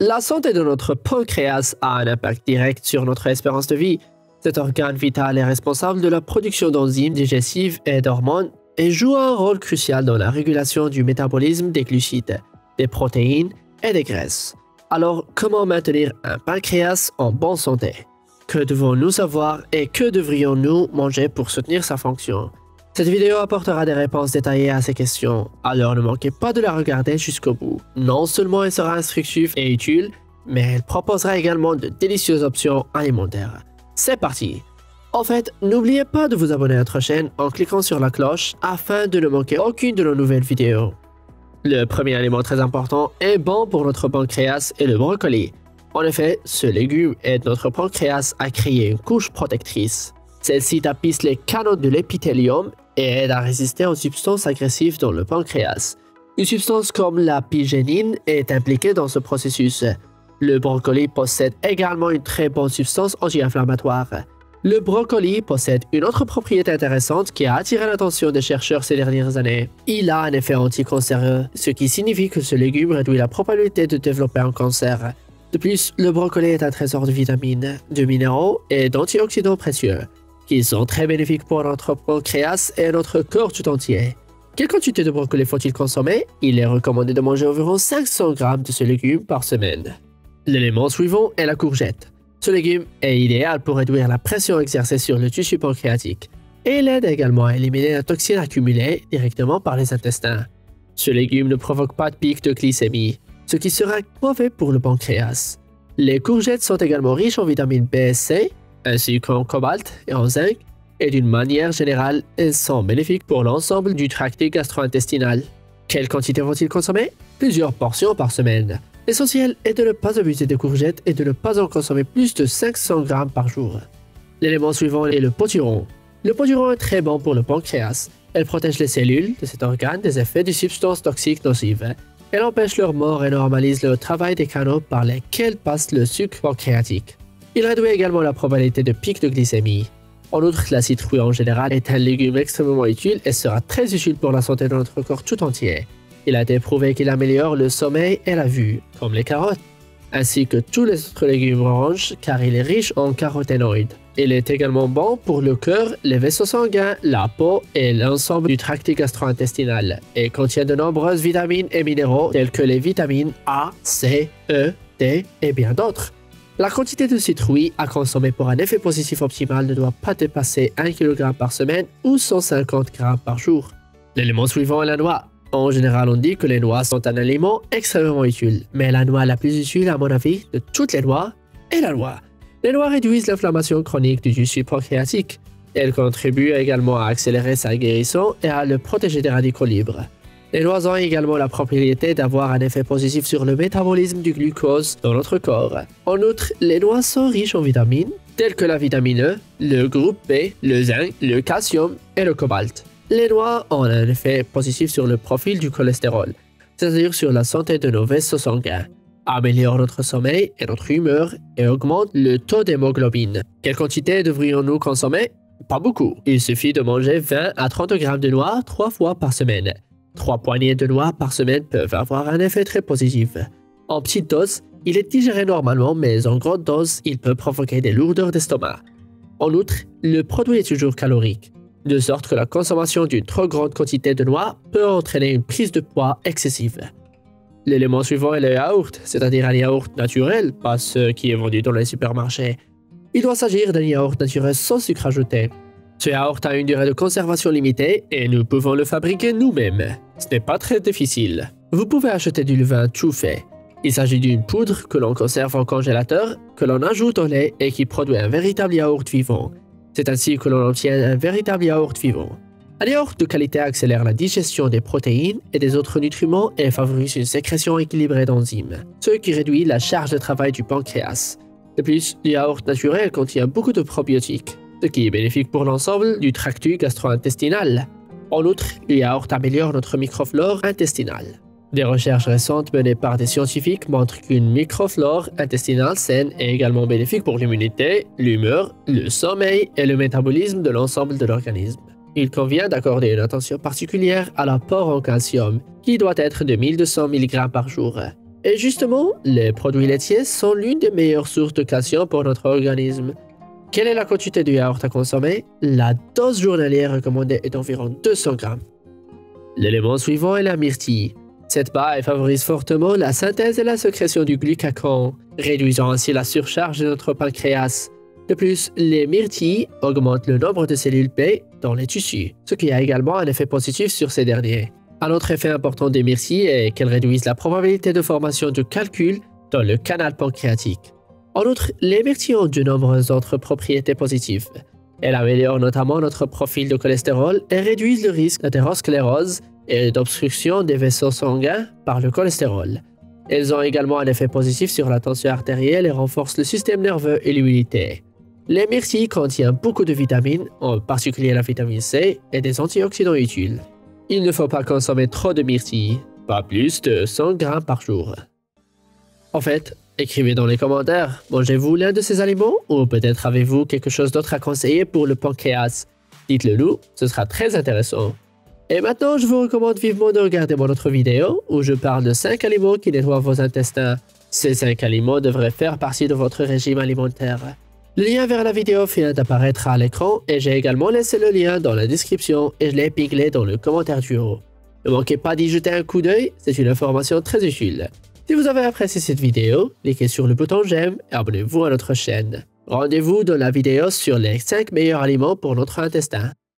La santé de notre pancréas a un impact direct sur notre espérance de vie. Cet organe vital est responsable de la production d'enzymes digestives et d'hormones et joue un rôle crucial dans la régulation du métabolisme des glucides, des protéines et des graisses. Alors, comment maintenir un pancréas en bonne santé? Que devons-nous savoir et que devrions-nous manger pour soutenir sa fonction? Cette vidéo apportera des réponses détaillées à ces questions, alors ne manquez pas de la regarder jusqu'au bout. Non seulement elle sera instructive et utile, mais elle proposera également de délicieuses options alimentaires. C'est parti! En fait, n'oubliez pas de vous abonner à notre chaîne en cliquant sur la cloche afin de ne manquer aucune de nos nouvelles vidéos. Le premier aliment très important et bon pour notre pancréas est le brocoli. En effet, ce légume aide notre pancréas à créer une couche protectrice. Celle-ci tapisse les canaux de l'épithélium et aide à résister aux substances agressives dans le pancréas. Une substance comme la pygénine est impliquée dans ce processus. Le brocoli possède également une très bonne substance anti-inflammatoire. Le brocoli possède une autre propriété intéressante qui a attiré l'attention des chercheurs ces dernières années. Il a un effet anticancéreux, ce qui signifie que ce légume réduit la probabilité de développer un cancer. De plus, le brocoli est un trésor de vitamines, de minéraux et d'antioxydants précieux, qui sont très bénéfiques pour notre pancréas et notre corps tout entier. Quelle quantité de brocoli faut-il consommer? Il est recommandé de manger environ 500 g de ce légume par semaine. L'élément suivant est la courgette. Ce légume est idéal pour réduire la pression exercée sur le tissu pancréatique et il aide également à éliminer la toxine accumulée directement par les intestins. Ce légume ne provoque pas de pic de glycémie, ce qui sera mauvais pour le pancréas. Les courgettes sont également riches en vitamine B et C, ainsi qu'en cobalt et en zinc, et d'une manière générale, elles sont bénéfiques pour l'ensemble du tract gastro-intestinal. Quelle quantité vont-ils consommer? Plusieurs portions par semaine. L'essentiel est de ne pas abuser des courgettes et de ne pas en consommer plus de 500 g par jour. L'élément suivant est le potiron. Le potiron est très bon pour le pancréas. Elle protège les cellules de cet organe des effets de substances toxiques nocives. Elle empêche leur mort et normalise le travail des canaux par lesquels passe le sucre pancréatique. Il réduit également la probabilité de pic de glycémie. En outre, l'acide fruit en général est un légume extrêmement utile et sera très utile pour la santé de notre corps tout entier. Il a été prouvé qu'il améliore le sommeil et la vue, comme les carottes, ainsi que tous les autres légumes oranges car il est riche en caroténoïdes. Il est également bon pour le cœur, les vaisseaux sanguins, la peau et l'ensemble du tract gastro-intestinal et contient de nombreuses vitamines et minéraux tels que les vitamines A, C, E, D et bien d'autres. La quantité de citrouilles à consommer pour un effet positif optimal ne doit pas dépasser 1 kg par semaine ou 150 g par jour. L'élément suivant est la noix. En général, on dit que les noix sont un aliment extrêmement utile, mais la noix la plus utile à mon avis de toutes les noix est la noix. Les noix réduisent l'inflammation chronique du tissu pancréatique. Elles contribuent également à accélérer sa guérison et à le protéger des radicaux libres. Les noix ont également la propriété d'avoir un effet positif sur le métabolisme du glucose dans notre corps. En outre, les noix sont riches en vitamines, telles que la vitamine E, le groupe B, le zinc, le calcium et le cobalt. Les noix ont un effet positif sur le profil du cholestérol, c'est-à-dire sur la santé de nos vaisseaux sanguins, améliorent notre sommeil et notre humeur et augmentent le taux d'hémoglobine. Quelle quantité devrions-nous consommer? Pas beaucoup. Il suffit de manger 20 à 30 g de noix 3 fois par semaine. 3 poignées de noix par semaine peuvent avoir un effet très positif. En petite dose, il est digéré normalement, mais en grande dose, il peut provoquer des lourdeurs d'estomac. En outre, le produit est toujours calorique, de sorte que la consommation d'une trop grande quantité de noix peut entraîner une prise de poids excessive. L'élément suivant est le yaourt, c'est-à-dire un yaourt naturel, pas ce qui est vendu dans les supermarchés. Il doit s'agir d'un yaourt naturel sans sucre ajouté. Ce yaourt a une durée de conservation limitée et nous pouvons le fabriquer nous-mêmes. Ce n'est pas très difficile. Vous pouvez acheter du levain tout fait. Il s'agit d'une poudre que l'on conserve en congélateur, que l'on ajoute au lait et qui produit un véritable yaourt vivant. C'est ainsi que l'on obtient un véritable yaourt vivant. Un yaourt de qualité accélère la digestion des protéines et des autres nutriments et favorise une sécrétion équilibrée d'enzymes, ce qui réduit la charge de travail du pancréas. De plus, le yaourt naturel contient beaucoup de probiotiques, ce qui est bénéfique pour l'ensemble du tract gastro-intestinal. En outre, le yaourt améliore notre microflore intestinale. Des recherches récentes menées par des scientifiques montrent qu'une microflore intestinale saine est également bénéfique pour l'immunité, l'humeur, le sommeil et le métabolisme de l'ensemble de l'organisme. Il convient d'accorder une attention particulière à l'apport en calcium, qui doit être de 1200 mg par jour. Et justement, les produits laitiers sont l'une des meilleures sources de calcium pour notre organisme. Quelle est la quantité de yaourt à consommer? La dose journalière recommandée est d'environ 200 grammes. L'élément suivant est la myrtille. Cette paille favorise fortement la synthèse et la sécrétion du glucagon, réduisant ainsi la surcharge de notre pancréas. De plus, les myrtilles augmentent le nombre de cellules P dans les tissus, ce qui a également un effet positif sur ces derniers. Un autre effet important des myrtilles est qu'elles réduisent la probabilité de formation de calculs dans le canal pancréatique. En outre, les myrtilles ont de nombreuses autres propriétés positives. Elles améliorent notamment notre profil de cholestérol et réduisent le risque d'athérosclérose et d'obstruction des vaisseaux sanguins par le cholestérol. Elles ont également un effet positif sur la tension artérielle et renforcent le système nerveux et l'immunité. Les myrtilles contiennent beaucoup de vitamines, en particulier la vitamine C et des antioxydants utiles. Il ne faut pas consommer trop de myrtilles, pas plus de 100 grammes par jour. En fait, écrivez dans les commentaires, mangez-vous l'un de ces aliments ou peut-être avez-vous quelque chose d'autre à conseiller pour le pancréas? Dites-le nous, ce sera très intéressant. Et maintenant, je vous recommande vivement de regarder mon autre vidéo où je parle de 5 aliments qui nettoient vos intestins. Ces 5 aliments devraient faire partie de votre régime alimentaire. Le lien vers la vidéo vient d'apparaître à l'écran et j'ai également laissé le lien dans la description et je l'ai épinglé dans le commentaire du haut. Ne manquez pas d'y jeter un coup d'œil, c'est une information très utile. Si vous avez apprécié cette vidéo, cliquez sur le bouton j'aime et abonnez-vous à notre chaîne. Rendez-vous dans la vidéo sur les 5 meilleurs aliments pour notre intestin.